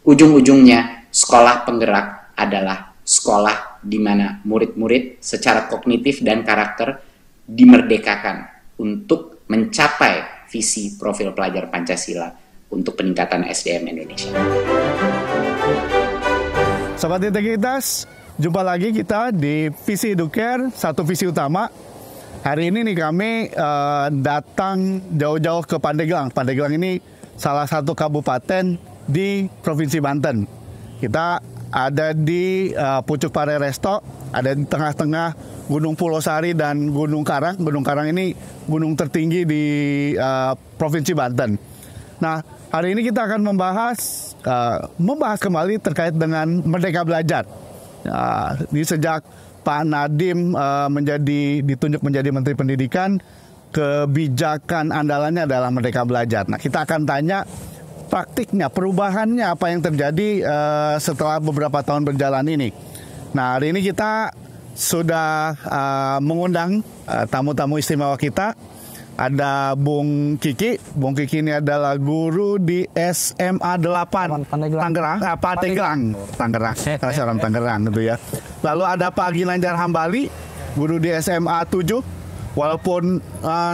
Ujung-ujungnya, sekolah penggerak adalah sekolah di mana murid-murid secara kognitif dan karakter dimerdekakan untuk mencapai visi profil pelajar Pancasila untuk peningkatan SDM Indonesia. Sobat Integritas, jumpa lagi kita di Visi Educare, satu visi utama. Hari ini nih kami datang jauh-jauh ke Pandeglang. Pandeglang ini salah satu kabupaten di Provinsi Banten. Kita ada di Pucuk Pare Resto, ada di tengah-tengah Gunung Pulau Sari dan Gunung Karang. Gunung Karang ini gunung tertinggi di Provinsi Banten. Nah, hari ini kita akan membahas kembali terkait dengan Merdeka Belajar. Sejak Pak Nadiem ditunjuk menjadi Menteri Pendidikan, kebijakan andalannya adalah Merdeka Belajar. Nah, kita akan tanya praktiknya, perubahannya apa yang terjadi setelah beberapa tahun berjalan ini. Nah, hari ini kita sudah mengundang tamu-tamu istimewa kita. Ada Bung Kiki. Bung Kiki ini adalah guru di SMA 8 Tangerang. Karena orang Tangerang gitu ya. Lalu ada Pak Ginanjar Hambali, guru di SMA 7. Walaupun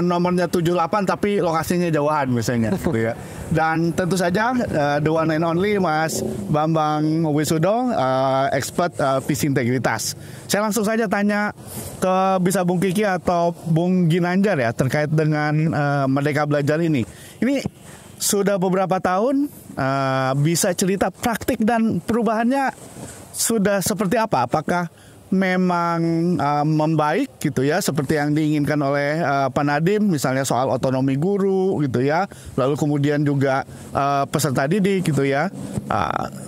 nomornya 78 tapi lokasinya jauhan biasanya gitu ya. Dan tentu saja the one and only Mas Bambang Wisudo, expert visi integritas. Saya langsung saja tanya ke bisa Bung Kiki atau Bung Ginanjar ya terkait dengan Merdeka Belajar ini. Ini sudah beberapa tahun, bisa cerita praktik dan perubahannya sudah seperti apa? Apakah memang membaik gitu ya, seperti yang diinginkan oleh Pak Nadiem, misalnya soal otonomi guru gitu ya, lalu kemudian juga peserta didik gitu ya.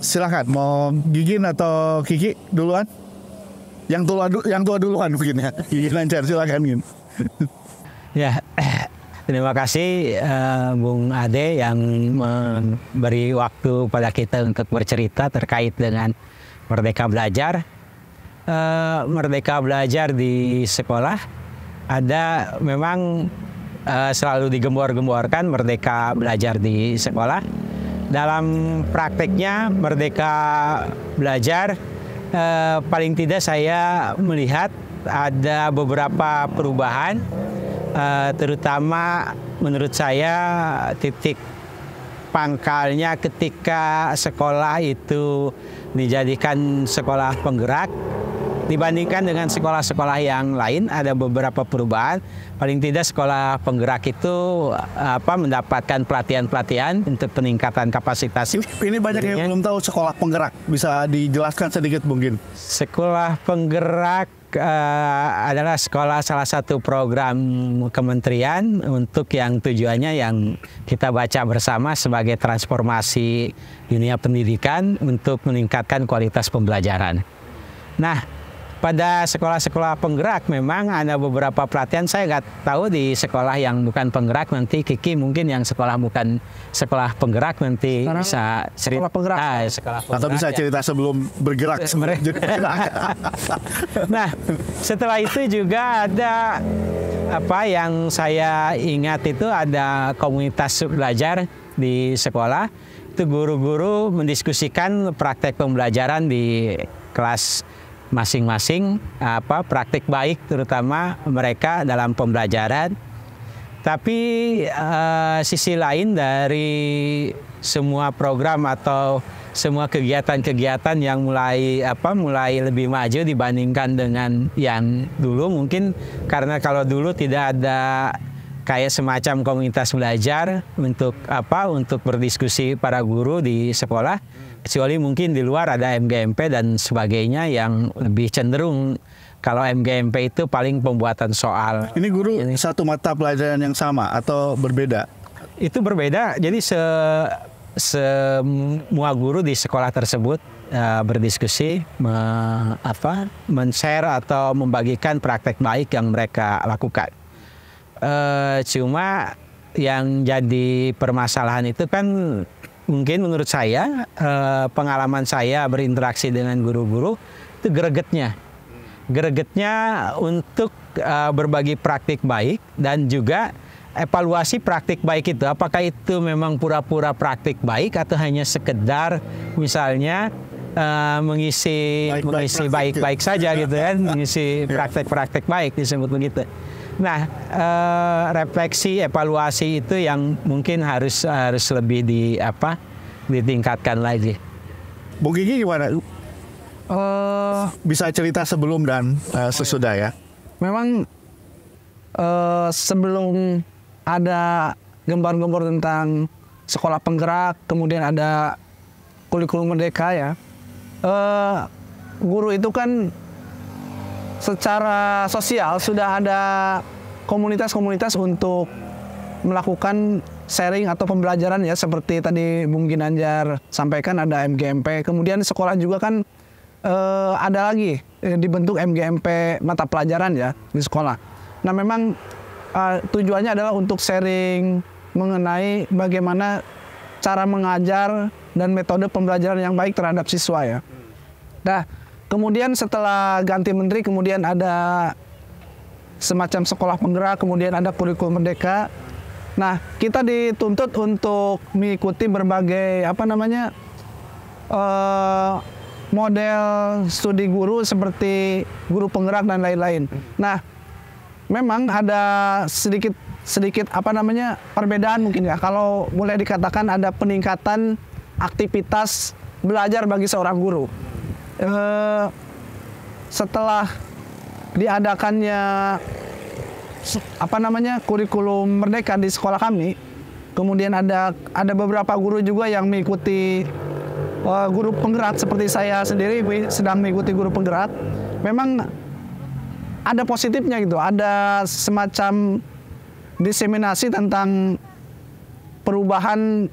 Silakan mau Gigin atau Kiki duluan? Yang tua duluan mungkin ya. Gigin lancar, silakan Gin. Ya, terima kasih Bung Ade yang memberi waktu pada kita untuk bercerita terkait dengan Merdeka Belajar. Merdeka Belajar di sekolah ada memang selalu digembor-gemborkan Merdeka Belajar di sekolah. Dalam prakteknya Merdeka Belajar paling tidak saya melihat ada beberapa perubahan, terutama menurut saya titik pangkalnya ketika sekolah itu dijadikan sekolah penggerak. Dibandingkan dengan sekolah-sekolah yang lain ada beberapa perubahan. Paling tidak sekolah penggerak itu mendapatkan pelatihan-pelatihan untuk peningkatan kapasitas. Ini banyak yang belum tahu sekolah penggerak. Bisa dijelaskan sedikit mungkin? Sekolah penggerak adalah salah satu program kementerian untuk yang tujuannya yang kita baca bersama sebagai transformasi dunia pendidikan untuk meningkatkan kualitas pembelajaran. Nah, pada sekolah-sekolah penggerak memang ada beberapa pelatihan. Saya nggak tahu di sekolah yang bukan penggerak, nanti Kiki mungkin yang sekolah bukan sekolah penggerak nanti sekarang bisa cerita. Sekolah penggerak. Atau bisa cerita sebelum bergerak. Nah, setelah itu juga ada apa yang saya ingat itu ada komunitas belajar di sekolah. Itu guru-guru mendiskusikan praktek pembelajaran di kelas masing-masing, praktik baik terutama mereka dalam pembelajaran. Tapi sisi lain dari semua program atau semua kegiatan-kegiatan yang mulai lebih maju dibandingkan dengan yang dulu, mungkin karena kalau dulu tidak ada kayak semacam komunitas belajar untuk berdiskusi para guru di sekolah. Kecuali mungkin di luar ada MGMP dan sebagainya yang lebih cenderung kalau MGMP itu paling pembuatan soal. Ini guru satu mata pelajaran yang sama atau berbeda? Itu berbeda. Jadi semua guru di sekolah tersebut berdiskusi, men-share atau membagikan praktek baik yang mereka lakukan. Cuma yang jadi permasalahan itu kan mungkin menurut saya, pengalaman saya berinteraksi dengan guru-guru itu gregetnya untuk berbagi praktik baik dan juga evaluasi praktik baik itu, apakah itu memang pura-pura praktik baik atau hanya sekedar misalnya mengisi baik-baik saja gitu kan, mengisi praktek-praktek baik disebut begitu. Nah, refleksi evaluasi itu yang mungkin harus lebih ditingkatkan lagi. Bung Gigi gimana? Bisa cerita sebelum dan sesudah ya? Memang sebelum ada gambar-gambar tentang sekolah penggerak, kemudian ada kurikulum merdeka ya, guru itu kan secara sosial sudah ada komunitas-komunitas untuk melakukan sharing atau pembelajaran ya, seperti tadi Bung Ginanjar sampaikan ada MGMP, kemudian sekolah juga kan ada lagi dibentuk MGMP mata pelajaran ya di sekolah. Nah memang tujuannya adalah untuk sharing mengenai bagaimana cara mengajar dan metode pembelajaran yang baik terhadap siswa ya. Nah kemudian setelah ganti menteri kemudian ada semacam sekolah penggerak, kemudian ada kurikulum merdeka. Nah kita dituntut untuk mengikuti berbagai model studi guru seperti guru penggerak dan lain-lain. Nah memang ada sedikit perbedaan mungkin ya. Kalau boleh dikatakan ada peningkatan aktivitas belajar bagi seorang guru. Setelah diadakannya kurikulum merdeka di sekolah kami, kemudian ada beberapa guru juga yang mengikuti guru penggerak seperti saya sendiri sedang mengikuti guru penggerak. Memang ada positifnya gitu, ada semacam diseminasi tentang perubahan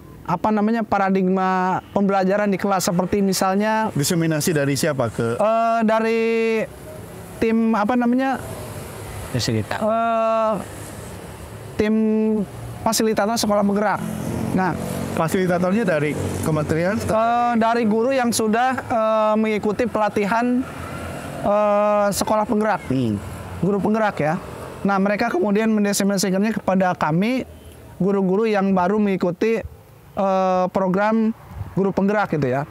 paradigma pembelajaran di kelas, seperti misalnya diseminasi dari siapa ke? Dari tim tim fasilitator sekolah penggerak. Nah, fasilitatornya dari kementerian? Dari guru yang sudah mengikuti pelatihan sekolah penggerak, guru penggerak ya. Nah mereka kemudian mendiseminasikannya kepada kami guru-guru yang baru mengikuti program guru penggerak gitu ya.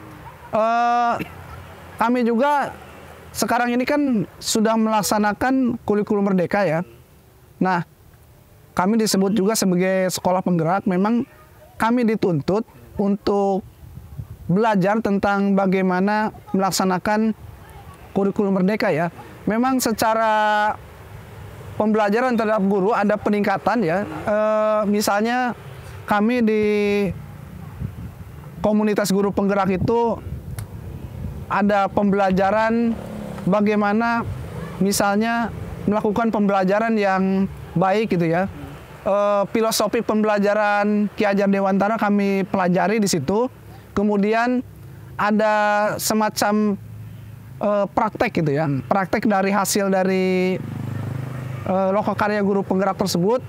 Kami juga sekarang ini kan sudah melaksanakan kurikulum merdeka ya. Nah kami disebut juga sebagai sekolah penggerak. Memang kami dituntut untuk belajar tentang bagaimana melaksanakan kurikulum merdeka ya. Memang secara pembelajaran terhadap guru ada peningkatan ya. Misalnya kami di komunitas guru penggerak itu ada pembelajaran bagaimana misalnya melakukan pembelajaran yang baik gitu ya. Filosofi pembelajaran Ki Hajar Dewantara kami pelajari di situ. Kemudian ada semacam praktek gitu ya, praktek dari hasil dari lokakarya guru penggerak tersebut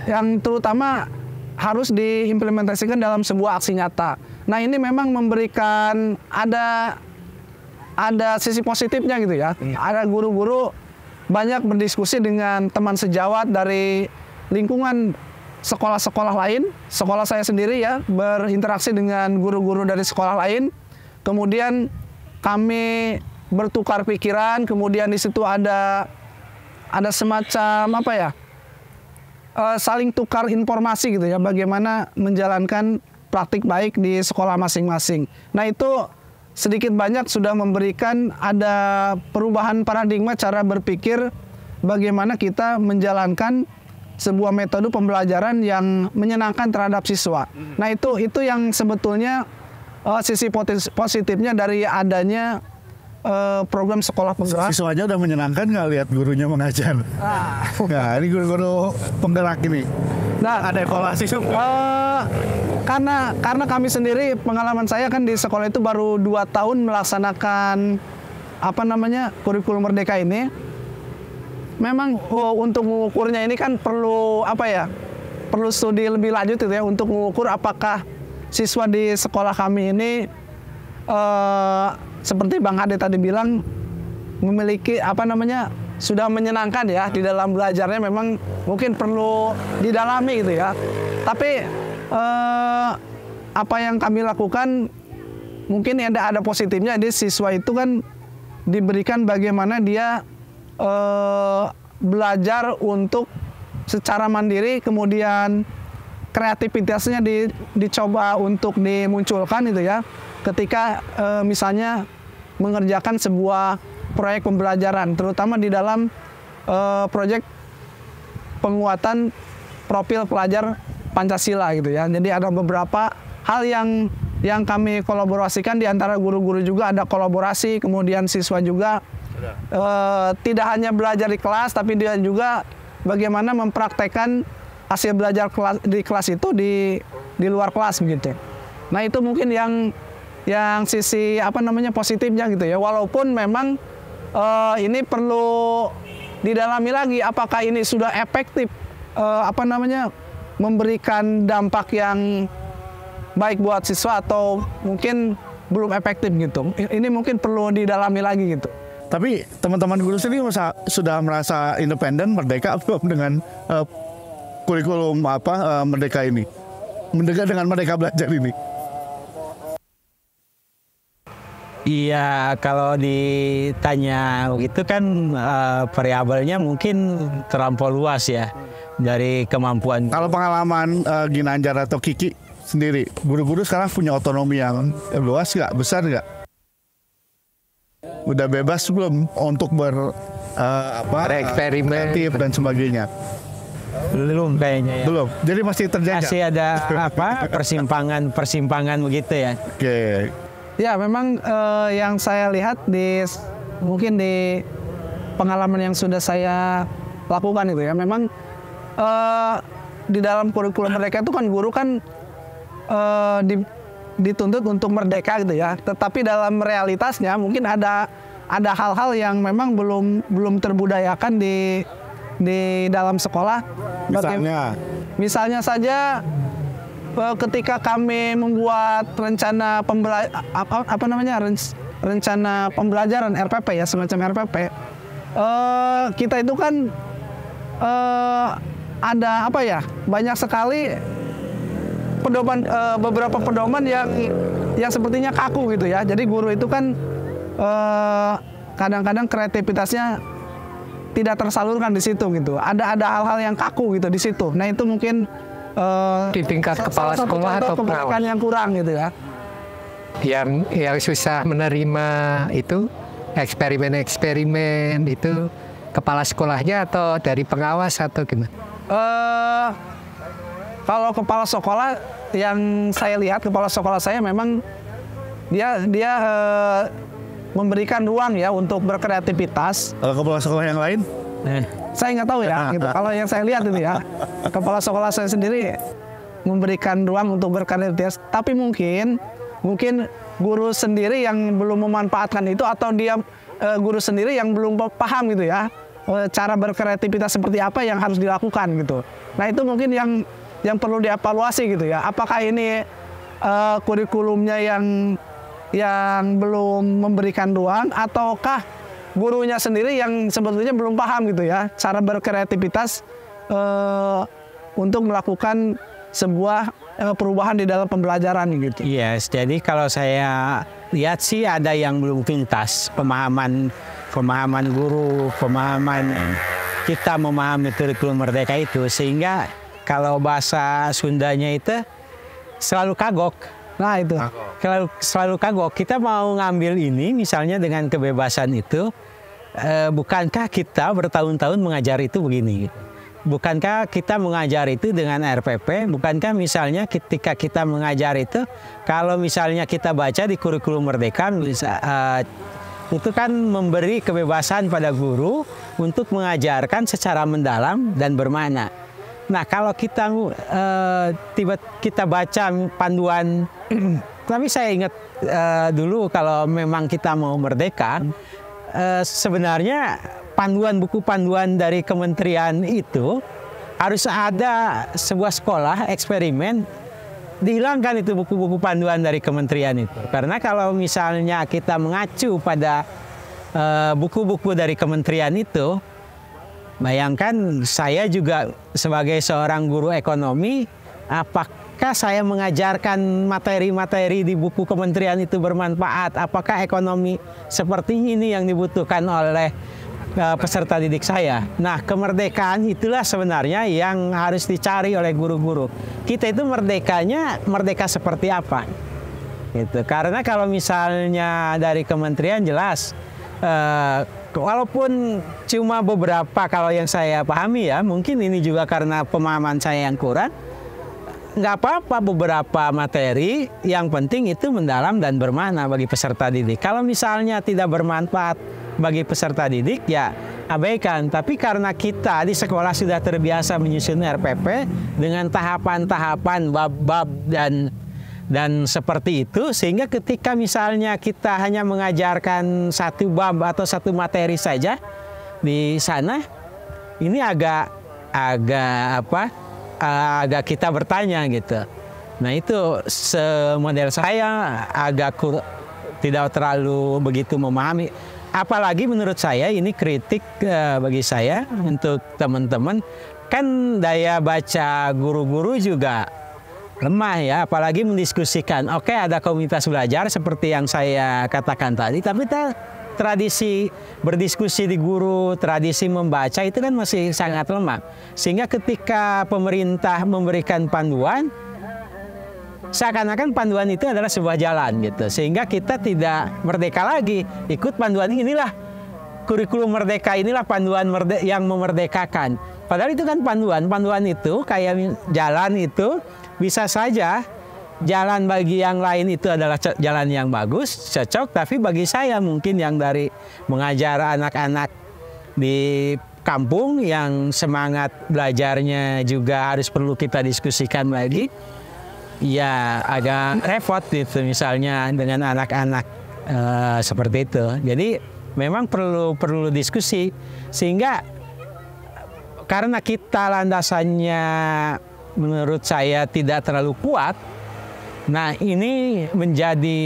yang terutama harus diimplementasikan dalam sebuah aksi nyata. Nah ini memang memberikan ada sisi positifnya gitu ya. Ada guru-guru banyak berdiskusi dengan teman sejawat dari lingkungan sekolah-sekolah lain. Sekolah saya sendiri ya berinteraksi dengan guru-guru dari sekolah lain. Kemudian kami bertukar pikiran. Kemudian di situ ada semacam saling tukar informasi gitu ya, bagaimana menjalankan praktik baik di sekolah masing-masing. Nah itu sedikit banyak sudah memberikan ada perubahan paradigma cara berpikir bagaimana kita menjalankan sebuah metode pembelajaran yang menyenangkan terhadap siswa. Nah itu yang sebetulnya sisi positifnya dari adanya program sekolah penggerak. Siswanya udah menyenangkan nggak lihat gurunya mengajar? Nah, ini guru-guru penggerak ini. Nah, ada evaluasi. Karena kami sendiri, pengalaman saya kan di sekolah itu baru 2 tahun melaksanakan kurikulum merdeka ini. Memang untuk mengukurnya ini kan perlu perlu studi lebih lanjut gitu ya, untuk mengukur apakah siswa di sekolah kami ini seperti Bang Ade tadi bilang memiliki sudah menyenangkan ya di dalam belajarnya, memang mungkin perlu didalami gitu ya. Tapi apa yang kami lakukan mungkin ada positifnya. Jadi siswa itu kan diberikan bagaimana dia belajar untuk secara mandiri, kemudian kreativitasnya dicoba untuk dimunculkan gitu ya. Ketika misalnya mengerjakan sebuah proyek pembelajaran, terutama di dalam proyek penguatan profil pelajar Pancasila gitu ya. Jadi ada beberapa hal yang kami kolaborasikan, di antara guru-guru juga ada kolaborasi, kemudian siswa juga tidak hanya belajar di kelas, tapi dia juga bagaimana mempraktekkan hasil belajar di kelas itu di luar kelas begitu. Nah itu mungkin yang sisi positifnya gitu ya. Walaupun memang ini perlu didalami lagi, apakah ini sudah efektif memberikan dampak yang baik buat siswa atau mungkin belum efektif gitu. Ini mungkin perlu didalami lagi gitu. Tapi teman-teman guru sendiri sudah merasa independen, merdeka belum dengan kurikulum merdeka ini? Merdeka dengan Merdeka Belajar ini? Iya, kalau ditanya begitu kan variabelnya mungkin terlampau luas ya dari kemampuan. Kalau pengalaman Ginanjar atau Kiki sendiri, guru-guru sekarang punya otonomi yang luas nggak? Besar nggak? Udah bebas belum untuk bereksperimen dan sebagainya? Belum kayaknya ya. Belum. Jadi masih terjadi. Masih ada persimpangan begitu ya. Oke. Ya memang yang saya lihat mungkin di pengalaman yang sudah saya lakukan itu ya, memang di dalam kurikulum mereka itu kan guru kan dituntut untuk merdeka gitu ya. Tetapi dalam realitasnya mungkin ada hal-hal yang memang belum terbudayakan di dalam sekolah. Misalnya saja ketika kami membuat rencana rencana pembelajaran RPP ya, semacam RPP, kita itu kan ada banyak sekali beberapa pedoman yang sepertinya kaku gitu ya. Jadi guru itu kan kadang-kadang kreativitasnya tidak tersalurkan di situ gitu. Ada hal-hal yang kaku gitu di situ. Nah itu mungkin di tingkat kepala sekolah atau pengawas yang kurang gitu ya. Yang susah menerima itu eksperimen itu kepala sekolahnya atau dari pengawas atau gimana? Kalau kepala sekolah yang saya lihat, kepala sekolah saya memang dia memberikan ruang ya untuk berkreativitas. Kalau kepala sekolah yang lain? Saya nggak tahu ya. Gitu. Kalau yang saya lihat itu ya, kepala sekolah saya sendiri memberikan ruang untuk berkreativitas. Tapi mungkin guru sendiri yang belum memanfaatkan itu, atau dia guru sendiri yang belum paham gitu ya, cara berkreativitas seperti apa yang harus dilakukan gitu. Nah itu mungkin yang perlu dievaluasi gitu ya. Apakah ini kurikulumnya yang belum memberikan ruang, ataukah gurunya sendiri yang sebetulnya belum paham gitu ya cara berkreativitas untuk melakukan sebuah perubahan di dalam pembelajaran gitu. Yes, jadi kalau saya lihat sih ada yang belum tuntas pemahaman guru, pemahaman kita memahami kurikulum merdeka itu, sehingga kalau bahasa Sundanya itu selalu kagok. Nah itu selalu kagok. Kita mau ngambil ini misalnya dengan kebebasan itu, bukankah kita bertahun-tahun mengajar itu begini? Bukankah kita mengajar itu dengan RPP? Bukankah misalnya ketika kita mengajar itu, kalau misalnya kita baca di kurikulum merdeka, itu kan memberi kebebasan pada guru untuk mengajarkan secara mendalam dan bermakna. Nah kalau kita kita baca panduan, tapi saya ingat dulu kalau memang kita mau merdeka, sebenarnya buku panduan dari kementerian itu harus ada sebuah sekolah eksperimen, dihilangkan itu buku-buku panduan dari kementerian itu. Karena kalau misalnya kita mengacu pada buku-buku dari kementerian itu, Bayangkan saya juga sebagai seorang guru ekonomi, apakah saya mengajarkan materi-materi di buku kementerian itu bermanfaat? Apakah ekonomi seperti ini yang dibutuhkan oleh peserta didik saya? Nah, kemerdekaan itulah sebenarnya yang harus dicari oleh guru-guru. Kita itu merdeka seperti apa? Gitu. Karena kalau misalnya dari kementerian jelas, walaupun cuma beberapa kalau yang saya pahami ya, mungkin ini juga karena pemahaman saya yang kurang, nggak apa-apa beberapa materi, yang penting itu mendalam dan bermakna bagi peserta didik. Kalau misalnya tidak bermanfaat bagi peserta didik, ya abaikan. Tapi karena kita di sekolah sudah terbiasa menyusun RPP dengan tahapan-tahapan, bab-bab dan seperti itu, sehingga ketika misalnya kita hanya mengajarkan satu bab atau satu materi saja di sana, ini agak kita bertanya gitu. Nah, itu semodel saya agak tidak terlalu begitu memahami. Apalagi menurut saya ini kritik bagi saya untuk teman-teman, kan daya baca guru-guru juga lemah ya, apalagi mendiskusikan. Oke, ada komunitas belajar seperti yang saya katakan tadi, tapi tradisi berdiskusi di guru, tradisi membaca itu kan masih sangat lemah. Sehingga ketika pemerintah memberikan panduan, seakan-akan panduan itu adalah sebuah jalan gitu. Sehingga kita tidak merdeka lagi, ikut panduan inilah. Kurikulum merdeka inilah panduan yang memerdekakan. Padahal itu kan panduan itu kayak jalan itu, bisa saja jalan bagi yang lain itu adalah jalan yang bagus, cocok, tapi bagi saya mungkin yang dari mengajar anak-anak di kampung yang semangat belajarnya juga harus perlu kita diskusikan lagi, ya agak repot gitu misalnya dengan anak-anak seperti itu. Jadi memang perlu diskusi, sehingga karena kita landasannya menurut saya tidak terlalu kuat. Nah, ini menjadi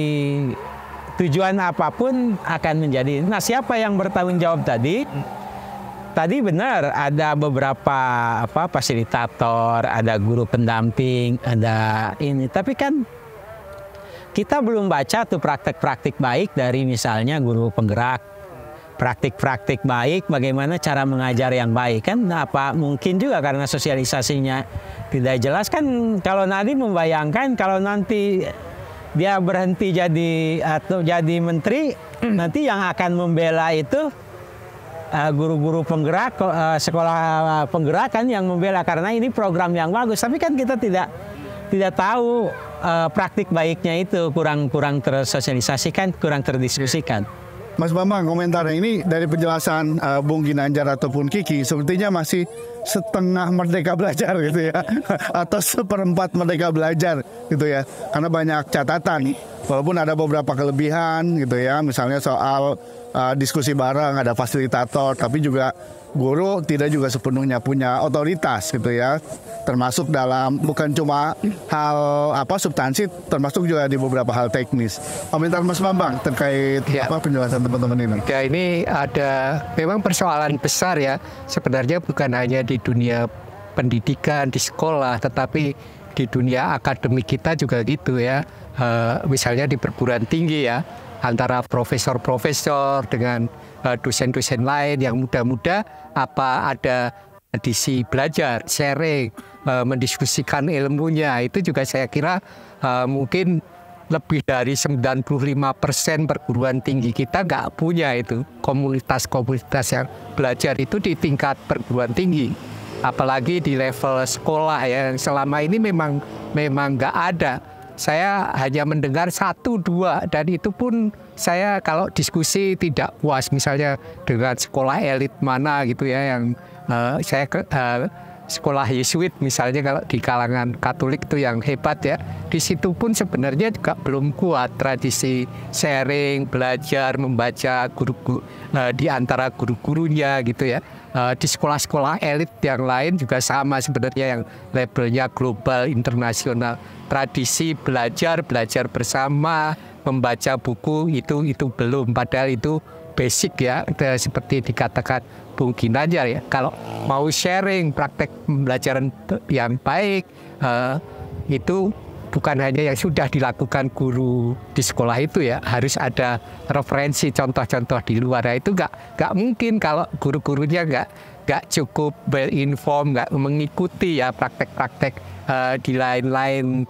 tujuan apapun akan menjadi. Nah, siapa yang bertanggung jawab tadi? Tadi benar ada beberapa fasilitator, ada guru pendamping, ada ini. Tapi kan kita belum baca tuh praktik-praktik baik dari misalnya guru penggerak. Praktik-praktik baik, bagaimana cara mengajar yang baik kan? Apa mungkin juga karena sosialisasinya tidak jelas kan? Kalau Nadiem membayangkan kalau nanti dia berhenti jadi menteri, nanti yang akan membela itu guru-guru penggerak, sekolah penggerak kan yang membela karena ini program yang bagus. Tapi kan kita tidak tahu praktik baiknya itu, kurang tersosialisasikan, kurang terdiskusikan. Mas Bambang, komentarnya ini dari penjelasan Bung Ginanjar ataupun Kiki, sepertinya masih setengah merdeka belajar gitu ya, atau seperempat merdeka belajar gitu ya, karena banyak catatan. Walaupun ada beberapa kelebihan gitu ya, misalnya soal diskusi bareng, ada fasilitator, tapi juga guru tidak juga sepenuhnya punya otoritas gitu ya, termasuk dalam bukan cuma hal substansi, termasuk juga di beberapa hal teknis. Komentar Mas Bambang terkait penjelasan teman-teman ini? Ya, ini ada memang persoalan besar ya, sebenarnya bukan hanya di dunia pendidikan di sekolah, tetapi di dunia akademik kita juga gitu ya. Misalnya di perguruan tinggi ya, antara profesor-profesor dengan dosen-dosen lain yang muda-muda, ada tradisi belajar, sharing, mendiskusikan ilmunya, itu juga saya kira mungkin lebih dari 95% perguruan tinggi kita nggak punya itu komunitas-komunitas yang belajar itu di tingkat perguruan tinggi, apalagi di level sekolah ya, yang selama ini memang nggak ada. Saya hanya mendengar 1-2 dan itu pun saya kalau diskusi tidak puas, misalnya dengan sekolah elit mana gitu ya, yang saya sekolah Yesuit misalnya, kalau di kalangan Katolik itu yang hebat ya, di situ pun sebenarnya juga belum kuat tradisi sharing, belajar, membaca di antara guru-gurunya gitu ya. Di sekolah-sekolah elit yang lain juga sama sebenarnya, yang labelnya global, internasional. Tradisi belajar bersama, membaca buku itu belum, padahal itu basic ya, seperti dikatakan Bung Ginanjar ya. Kalau mau sharing praktek pembelajaran yang baik, itu bukan hanya yang sudah dilakukan guru di sekolah itu ya, harus ada referensi contoh-contoh di luar. Nah, itu nggak mungkin kalau guru-gurunya nggak cukup berinform, nggak mengikuti ya praktek-praktek di lain-lain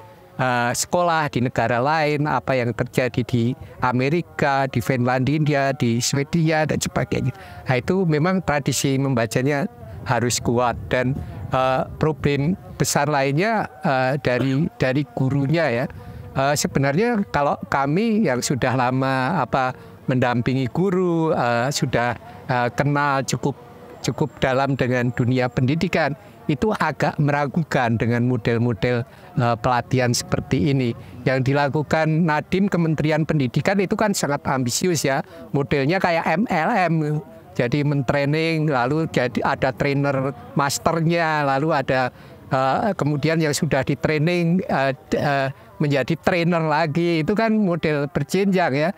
sekolah di negara lain, apa yang terjadi di Amerika, di Finlandia, di Swedia dan sebagainya. Nah, itu memang tradisi membacanya harus kuat, dan problem besar lainnya dari gurunya ya. Sebenarnya kalau kami yang sudah lama mendampingi guru, sudah kenal cukup dalam dengan dunia pendidikan, itu agak meragukan dengan model-model pelatihan seperti ini. Yang dilakukan Nadiem, Kementerian Pendidikan, itu kan sangat ambisius ya. Modelnya kayak MLM. Jadi mentraining, lalu jadi ada trainer masternya, lalu ada kemudian yang sudah di training menjadi trainer lagi. Itu kan model berjenjang ya.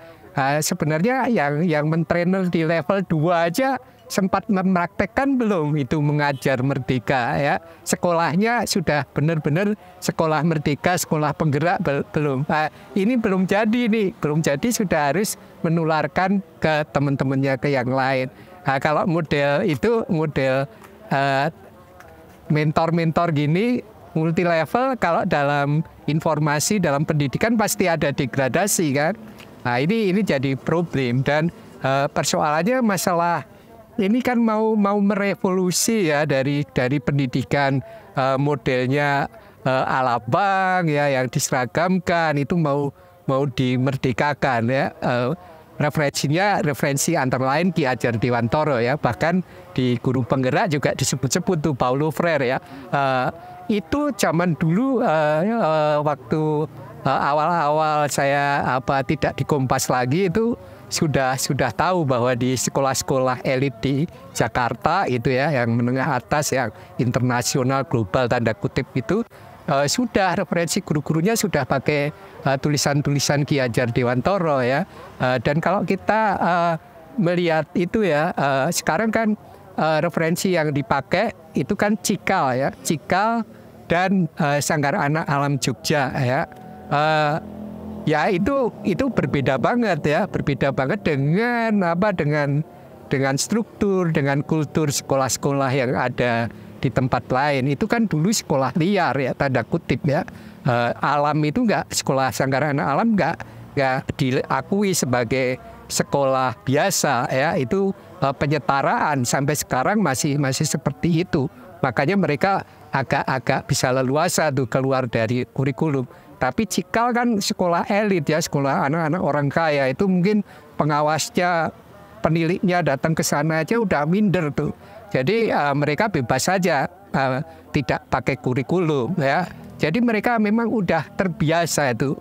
Sebenarnya yang mentrainer di level 2 aja sempat mempraktekkan belum itu mengajar merdeka ya. Sekolahnya sudah benar-benar sekolah merdeka, sekolah penggerak belum. Ini belum jadi nih, belum jadi sudah harus menularkan ke teman-temannya, ke yang lain. Kalau model itu model mentor-mentor gini multi level, kalau dalam informasi dalam pendidikan pasti ada degradasi kan. Nah, ini jadi problem, dan persoalannya masalah ini kan mau merevolusi ya dari pendidikan modelnya ala bank ya, yang diseragamkan itu mau dimerdekakan ya. Referensi antara lain Ki Hajar Dewantara ya, bahkan di Guru Penggerak juga disebut-sebut tuh Paulo Freire ya. Itu zaman dulu waktu awal-awal saya tidak di Kompas lagi, itu sudah tahu bahwa di sekolah-sekolah elit di Jakarta itu ya, yang menengah atas, yang internasional global tanda kutip itu, sudah referensi guru-gurunya sudah pakai tulisan-tulisan Ki Hajar Dewantara ya. Dan kalau kita melihat itu ya, sekarang kan referensi yang dipakai itu kan Cikal ya, Cikal dan Sanggar Anak Alam Jogja ya. Ya itu berbeda banget ya, berbeda banget dengan struktur, dengan kultur sekolah-sekolah yang ada di tempat lain. Itu kan dulu sekolah liar ya, tanda kutip ya. Alam itu sekolah Sanggar Anak Alam nggak diakui sebagai sekolah biasa ya. Itu penyetaraan sampai sekarang masih seperti itu. Makanya mereka agak bisa leluasa tuh keluar dari kurikulum. Tapi Cikal kan sekolah elit ya, sekolah anak-anak orang kaya. Itu mungkin pengawasnya, peniliknya datang ke sana aja udah minder tuh. Jadi mereka bebas saja, tidak pakai kurikulum ya. Jadi mereka memang udah terbiasa itu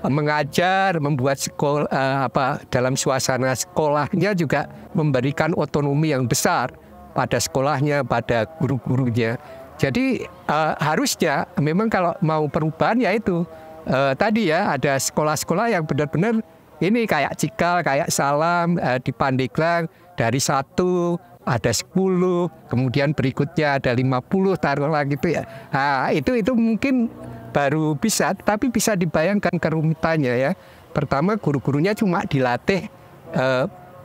mengajar, membuat sekolah dalam suasana sekolahnya juga memberikan otonomi yang besar pada sekolahnya, pada guru-gurunya. Jadi harusnya memang kalau mau perubahan ya itu tadi ya, ada sekolah-sekolah yang benar-benar ini kayak Cikal, kayak Salam di Pandeglang, dari 1 ada 10, kemudian berikutnya ada 50 taruhlah gitu ya. Nah, itu mungkin baru bisa, tapi bisa dibayangkan kerumitannya ya. Pertama, guru-gurunya cuma dilatih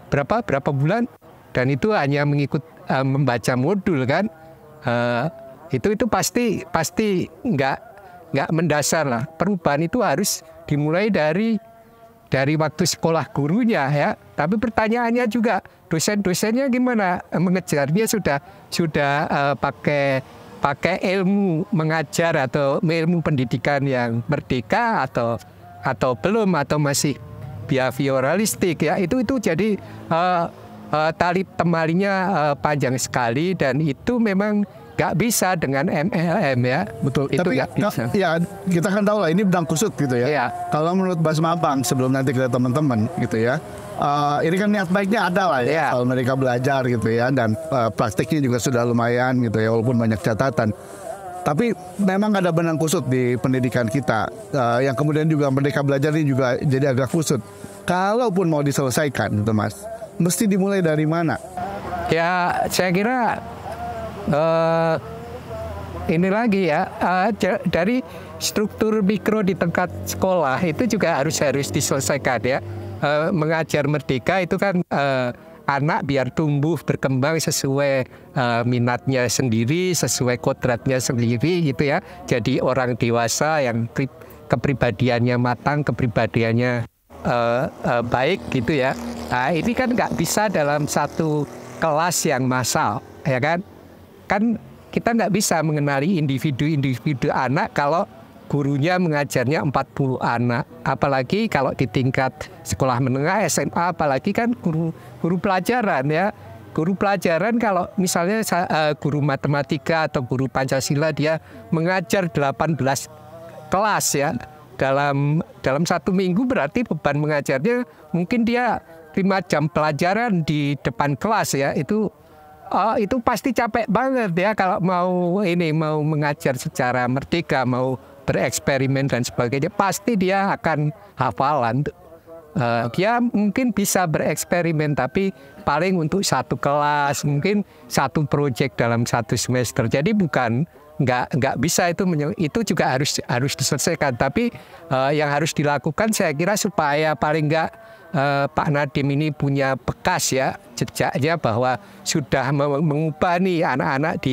berapa bulan, dan itu hanya mengikut membaca modul kan. Itu pasti nggak mendasar lah. Perubahan itu harus dimulai dari waktu sekolah gurunya ya. Tapi pertanyaannya juga dosen-dosennya gimana mengejarnya, sudah pakai ilmu mengajar atau ilmu pendidikan yang merdeka atau belum, atau masih behavioralistik ya. Itu jadi tali temalinya panjang sekali, dan itu memang nggak bisa dengan MLM ya. Betul. Itu tapi nggak bisa. Ya, kita kan tahu lah ini benang kusut gitu ya. Ya. Kalau menurut Bas Mabang, sebelum nanti ke teman-teman gitu ya, ini kan niat baiknya ada lah ya, kalau mereka belajar gitu ya, dan praktiknya juga sudah lumayan gitu ya, walaupun banyak catatan. Tapi memang ada benang kusut di pendidikan kita, yang kemudian juga Merdeka Belajar ini juga jadi agak kusut. kalaupun mau diselesaikan, gitu Mas, mesti dimulai dari mana? Ya, saya kira ini lagi ya, dari struktur mikro di tingkat sekolah itu juga harus diselesaikan ya. Mengajar merdeka itu kan anak biar tumbuh berkembang sesuai minatnya sendiri, sesuai kodratnya sendiri gitu ya. Jadi orang dewasa yang kepribadiannya matang, kepribadiannya baik gitu ya. Nah, ini kan nggak bisa dalam satu kelas yang massal, ya kan? Kan kita nggak bisa mengenali individu-individu anak kalau gurunya mengajarnya 40 anak. Apalagi kalau di tingkat sekolah menengah, SMA, apalagi kan guru pelajaran ya. Guru pelajaran kalau misalnya guru matematika atau guru Pancasila dia mengajar 18 kelas ya. Dalam satu minggu berarti beban mengajarnya mungkin dia 5 jam pelajaran di depan kelas ya. Itu pasti capek banget ya kalau mau mengajar secara merdeka, mau bereksperimen dan sebagainya, pasti dia akan hafalan. Dia mungkin bisa bereksperimen tapi paling untuk satu kelas, mungkin satu proyek dalam satu semester. Jadi nggak bisa itu juga harus diselesaikan. Tapi yang harus dilakukan saya kira supaya paling nggak Pak Nadiem ini punya bekas ya, jejaknya bahwa sudah mengubah nih anak-anak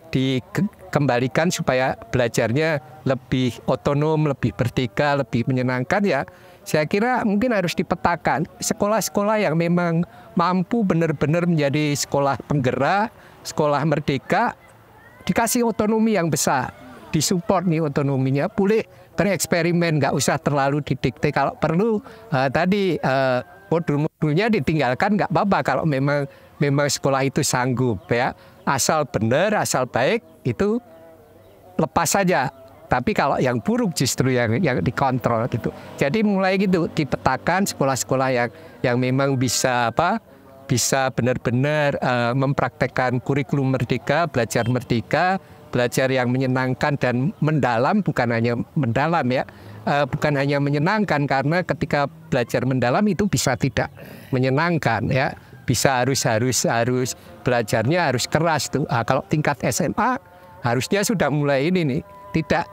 dikembalikan supaya belajarnya lebih otonom, lebih merdeka, lebih menyenangkan ya. Saya kira mungkin harus dipetakan sekolah-sekolah yang memang mampu benar-benar menjadi sekolah penggerak, sekolah merdeka, dikasih otonomi yang besar, disupport nih otonominya, boleh bereksperimen, nggak usah terlalu didikte. Kalau perlu modul-modulnya ditinggalkan nggak apa-apa kalau memang sekolah itu sanggup ya. Asal benar, asal baik itu lepas saja. Tapi kalau yang buruk justru yang dikontrol gitu. Jadi mulai gitu dipetakan sekolah-sekolah yang memang bisa benar-benar mempraktekkan kurikulum merdeka, belajar yang menyenangkan dan mendalam, bukan hanya mendalam ya. Bukan hanya menyenangkan, karena ketika belajar mendalam itu bisa tidak menyenangkan ya. Bisa harus belajarnya harus keras tuh. Kalau tingkat SMA harusnya sudah mulai ini nih.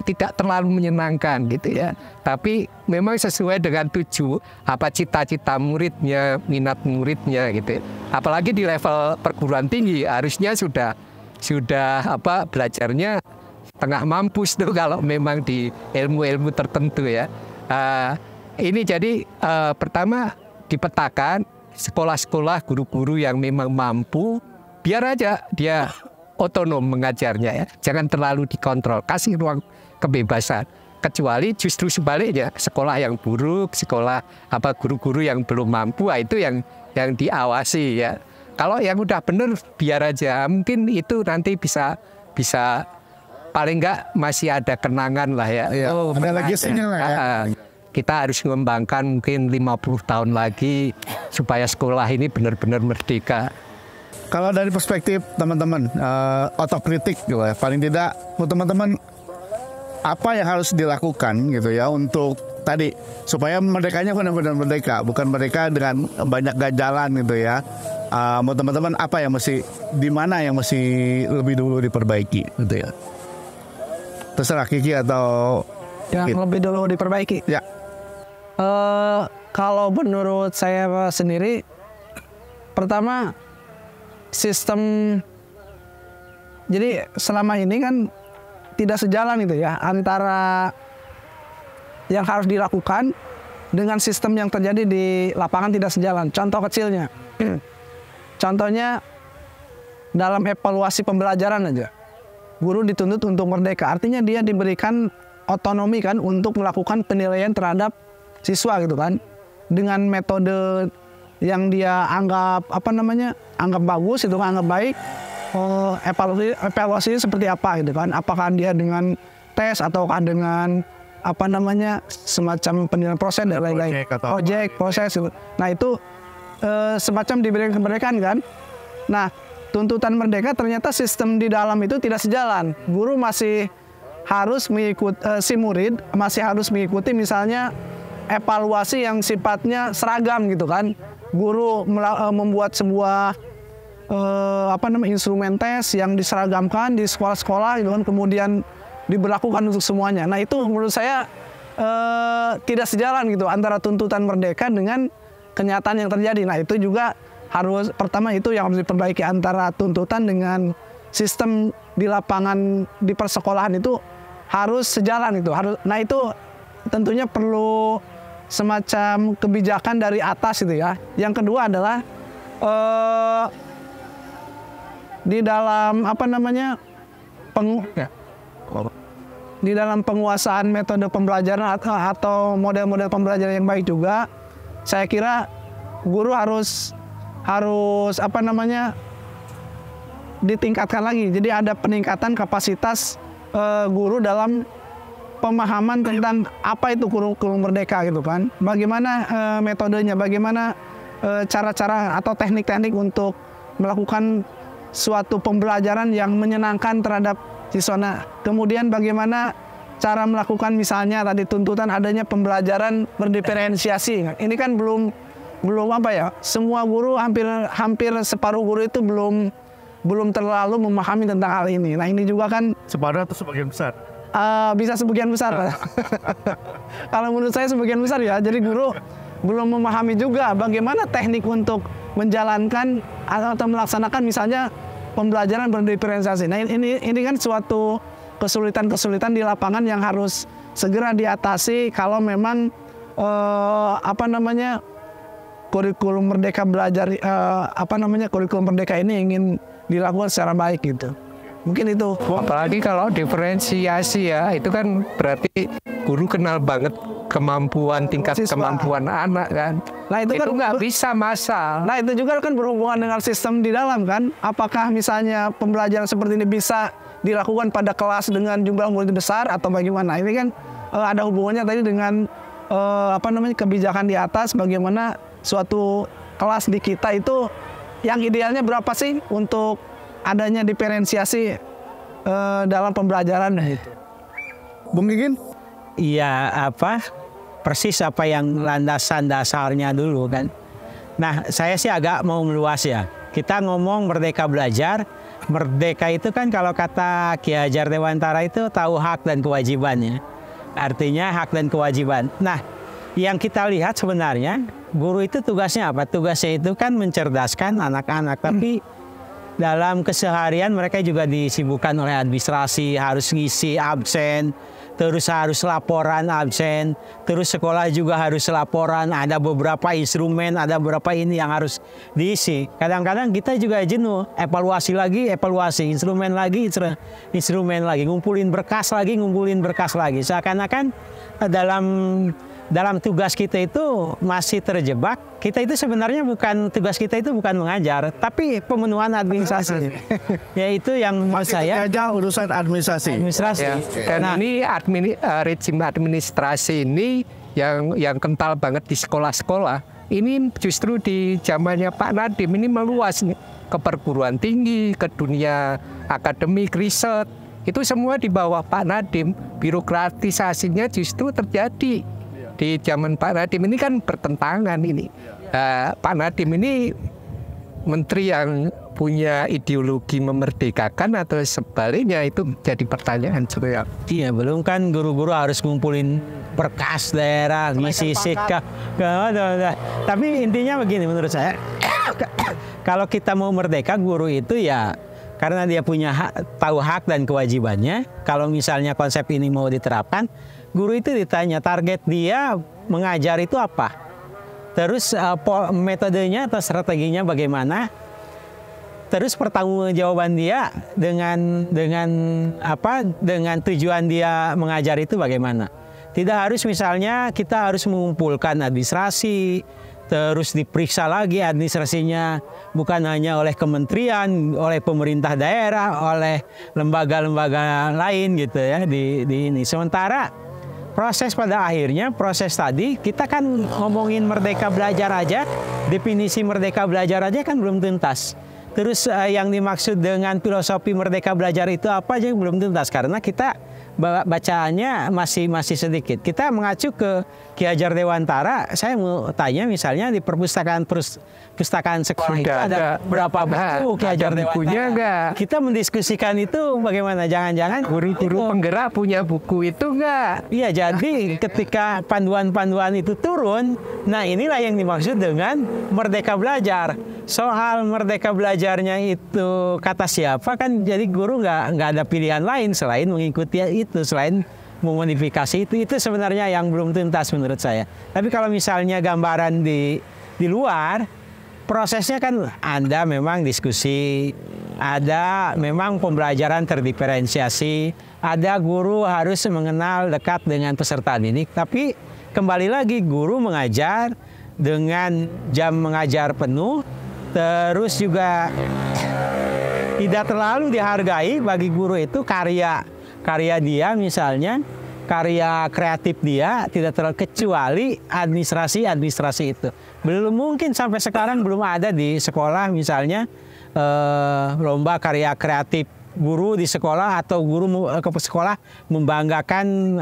Tidak terlalu menyenangkan gitu ya. Tapi memang sesuai dengan cita-cita muridnya, minat muridnya gitu. Apalagi di level perguruan tinggi harusnya sudah belajarnya tengah mampus tuh kalau memang di ilmu-ilmu tertentu ya. Ini jadi pertama dipetakan sekolah-sekolah guru-guru yang memang mampu, biar aja dia otonom mengajarnya ya. Jangan terlalu dikontrol, kasih ruang kebebasan. Kecuali justru sebaliknya, sekolah yang buruk, guru-guru yang belum mampu, itu yang diawasi ya. Kalau yang udah benar biar aja, mungkin itu nanti bisa paling enggak masih ada kenangan lah ya. Ada legasinya lah ya. Kita harus mengembangkan mungkin 50 tahun lagi supaya sekolah ini benar-benar merdeka. Kalau dari perspektif teman-teman, otokritik gitu ya, paling tidak untuk teman-teman apa yang harus dilakukan gitu ya untuk tadi supaya merdekanya benar-benar merdeka, bukan merdeka dengan banyak ganjalan gitu ya. Mau teman-teman apa yang di mana yang mesti lebih dulu diperbaiki gitu ya. Terserah Kiki atau yang lebih dulu diperbaiki. Ya. Kalau menurut saya sendiri, pertama sistem, jadi selama ini kan tidak sejalan itu ya antara yang harus dilakukan dengan sistem yang terjadi di lapangan, tidak sejalan. Contoh kecilnya, contohnya dalam evaluasi pembelajaran aja, guru dituntut untuk merdeka, artinya dia diberikan otonomi kan untuk melakukan penilaian terhadap siswa gitu kan, dengan metode yang dia anggap anggap bagus itu kan, anggap baik. Evaluasinya seperti apa gitu kan, apakah dia dengan tes ataukah dengan semacam penilaian proses dan lain-lain, project proses gitu. Nah itu semacam diberikan kemerdekaan kan. Nah tuntutan merdeka ternyata sistem di dalam itu tidak sejalan. Guru masih harus mengikuti, si murid masih harus mengikuti misalnya evaluasi yang sifatnya seragam gitu kan. Guru membuat sebuah instrumen tes yang diseragamkan di sekolah-sekolah gitu kan, kemudian diberlakukan untuk semuanya. Nah itu menurut saya tidak sejalan gitu antara tuntutan merdeka dengan kenyataan yang terjadi. Nah itu juga harus, pertama itu yang harus diperbaiki antara tuntutan dengan sistem di lapangan di persekolahan itu harus sejalan itu. Nah itu tentunya perlu semacam kebijakan dari atas itu ya. Yang kedua adalah di dalam di dalam penguasaan metode pembelajaran atau model-model pembelajaran yang baik juga, saya kira guru harus ditingkatkan lagi. Jadi ada peningkatan kapasitas guru dalam pemahaman tentang apa itu kurikulum merdeka gitu kan. Bagaimana metodenya, bagaimana cara-cara atau teknik-teknik untuk melakukan suatu pembelajaran yang menyenangkan terhadap siswa. Nah, kemudian bagaimana cara melakukan misalnya tadi tuntutan adanya pembelajaran berdiferensiasi. Ini kan belum semua guru hampir separuh guru itu belum terlalu memahami tentang hal ini. Nah, ini juga kan Separuh atau sebagian besar? Bisa sebagian besar. Kalau menurut saya sebagian besar ya. Jadi guru belum memahami juga bagaimana teknik untuk menjalankan atau melaksanakan misalnya pembelajaran berdiferensiasi. Nah ini kan suatu kesulitan-kesulitan di lapangan yang harus segera diatasi kalau memang kurikulum merdeka belajar kurikulum merdeka ini ingin dilakukan secara baik gitu. Mungkin itu. Apalagi kalau diferensiasi ya, itu kan berarti guru kenal banget tingkat kemampuan anak kan. Nah itu kan nggak bisa masal. Nah itu juga kan berhubungan dengan sistem di dalam kan. Apakah misalnya pembelajaran seperti ini bisa dilakukan pada kelas dengan jumlah murid besar atau bagaimana? Ini kan ada hubungannya tadi dengan kebijakan di atas. Bagaimana suatu kelas di kita itu yang idealnya berapa sih untuk adanya diferensiasi dalam pembelajaran itu. Bung Gigin? Iya, persis apa yang landasan dasarnya dulu kan. Nah, saya sih agak mau meluas ya. Kita ngomong merdeka belajar, merdeka itu kan kalau kata Ki Hajar Dewantara itu tahu hak dan kewajibannya. Artinya hak dan kewajiban. Nah, yang kita lihat sebenarnya guru itu tugasnya apa? Tugasnya itu kan mencerdaskan anak-anak, tapi dalam keseharian mereka juga disibukkan oleh administrasi, harus ngisi absen, terus harus laporan absen, terus sekolah juga harus laporan, ada beberapa instrumen, ada beberapa ini yang harus diisi. Kadang-kadang kita juga jenuh, evaluasi lagi, instrumen lagi, ngumpulin berkas lagi. Seakan-akan dalam tugas kita itu masih terjebak. Kita itu sebenarnya tugas kita itu bukan mengajar, tapi pemenuhan administrasi. Yaitu yang menurut saya urusan administrasi. Ya. Dan ini rezim administrasi ini yang kental banget di sekolah-sekolah. Ini justru di zamannya Pak Nadiem ini meluas nih ke perguruan tinggi, ke dunia akademik, riset. Itu semua di bawah Pak Nadiem. Birokratisasinya justru terjadi di zaman Pak Nadiem. Ini kan bertentangan ini. Pak Nadiem ini menteri yang punya ideologi memerdekakan atau sebaliknya, itu jadi pertanyaan juga. Iya, belum kan guru-guru harus ngumpulin berkas daerah, ngisi sikap. Tapi intinya begini menurut saya, kalau kita mau merdeka, guru itu ya karena dia punya tahu hak dan kewajibannya. Kalau misalnya konsep ini mau diterapkan, guru itu ditanya target dia mengajar itu apa, terus metodenya atau strateginya bagaimana, terus pertanggungjawaban dia dengan tujuan dia mengajar itu bagaimana. Tidak harus misalnya kita harus mengumpulkan administrasi, terus diperiksa lagi administrasinya bukan hanya oleh kementerian, oleh pemerintah daerah, oleh lembaga-lembaga lain gitu ya di ini. Sementara proses pada akhirnya, proses tadi kita kan ngomongin merdeka belajar aja, definisi merdeka belajar aja kan belum tuntas. Terus yang dimaksud dengan filosofi merdeka belajar itu apa aja belum tuntas karena kita bacaannya masih sedikit. Kita mengacu ke Ki Hajar Dewantara, saya mau tanya misalnya di pustakaan sekolah itu ada berapa buku Ki Hajar bukunya Dewantara? enggak? Kita mendiskusikan itu bagaimana? Jangan-jangan Guru-guru penggerak punya buku itu enggak? iya, jadi ketika panduan-panduan itu turun, nah inilah yang dimaksud dengan merdeka belajar. Soal merdeka belajarnya itu kata siapa kan, jadi guru nggak ada pilihan lain selain mengikuti itu, selain memodifikasi itu sebenarnya yang belum tuntas menurut saya. Tapi kalau misalnya gambaran di luar, prosesnya kan ada memang diskusi, ada memang pembelajaran terdiferensiasi, ada guru harus mengenal dekat dengan peserta didik, tapi kembali lagi guru mengajar dengan jam mengajar penuh, terus juga tidak terlalu dihargai bagi guru itu karya dia misalnya, karya kreatif dia tidak terlalu, kecuali administrasi itu. Belum mungkin sampai sekarang belum ada di sekolah misalnya lomba karya kreatif guru di sekolah atau guru ke sekolah membanggakan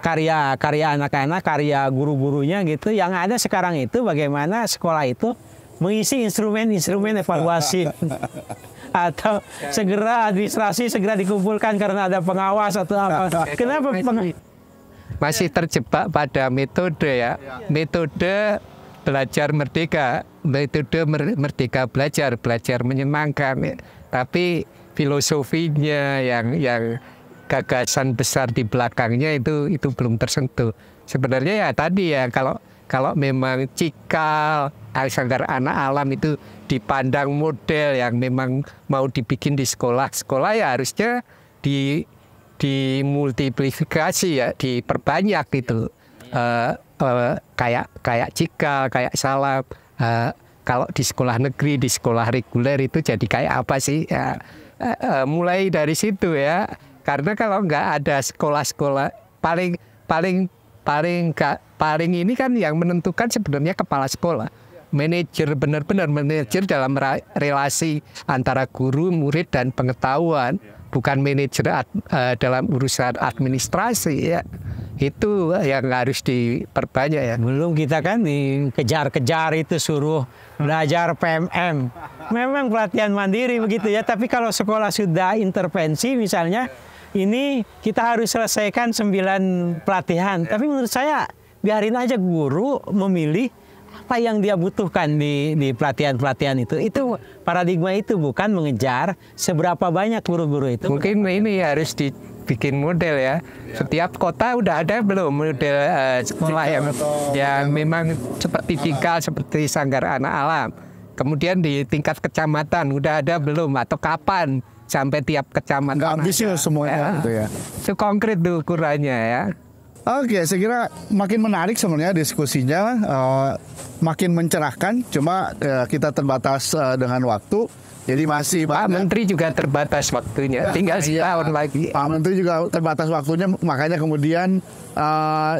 karya anak-anak, karya guru-gurunya gitu. Yang ada sekarang itu bagaimana sekolah itu mengisi instrumen evaluasi atau segera administrasi segera dikumpulkan karena ada pengawas atau apa. Kenapa masih terjebak pada metode ya, metode belajar merdeka, metode merdeka belajar menyenangkan ya. Tapi filosofinya yang gagasan besar di belakangnya itu belum tersentuh. Sebenarnya ya tadi ya, kalau memang cikal Sanggar Anak Alam itu dipandang model yang memang mau dibikin di sekolah ya harusnya dimultiplikasi ya, diperbanyak gitu. Kayak cikal, kayak salam. Kalau di sekolah negeri, di sekolah reguler itu jadi kayak apa sih? Ya, mulai dari situ ya. Karena kalau nggak ada sekolah-sekolah, paling ini kan yang menentukan sebenarnya kepala sekolah. Manajer, benar-benar manajer dalam relasi antara guru, murid, dan pengetahuan. Bukan manajer dalam urusan administrasi ya. Itu yang harus diperbanyak ya. Belum kita kan dikejar-kejar itu suruh belajar PMM. Memang pelatihan mandiri begitu ya. Tapi kalau sekolah sudah intervensi misalnya, ini kita harus selesaikan 9 pelatihan. Tapi menurut saya biarin aja guru memilih apa yang dia butuhkan di pelatihan-pelatihan itu. Itu paradigma itu bukan mengejar seberapa banyak guru-guru itu. Mungkin ini harus dibikin model ya. Setiap kota udah ada belum model sekolah yang memang seperti cikal, seperti Sanggar Anak Alam. Kemudian di tingkat kecamatan udah ada belum atau kapan sampai tiap kecamatan? Nggak ambisius semuanya gitu ya. Itu konkret tuh ukurannya ya. Oke, saya kira makin menarik sebenarnya diskusinya, makin mencerahkan. Cuma kita terbatas dengan waktu, jadi masih Pak Menteri juga terbatas waktunya, tinggal setahun lagi. Pak Menteri juga terbatas waktunya, makanya kemudian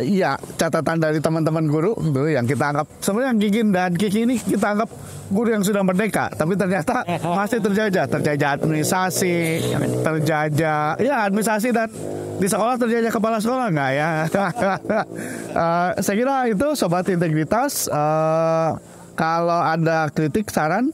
ya catatan dari teman-teman guru gitu, yang kita anggap sebenarnya Gikin dan Kiki ini kita anggap guru yang sudah merdeka, tapi ternyata masih terjajah administrasi, terjajah ya administrasi, dan di sekolah terjajah kepala sekolah nggak ya? Saya kira itu Sobat Integritas. Kalau ada kritik, saran,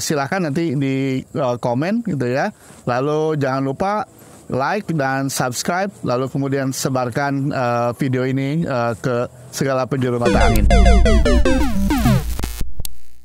silahkan nanti di komen gitu ya. Lalu jangan lupa like dan subscribe, lalu kemudian sebarkan video ini ke segala penjuru mata angin.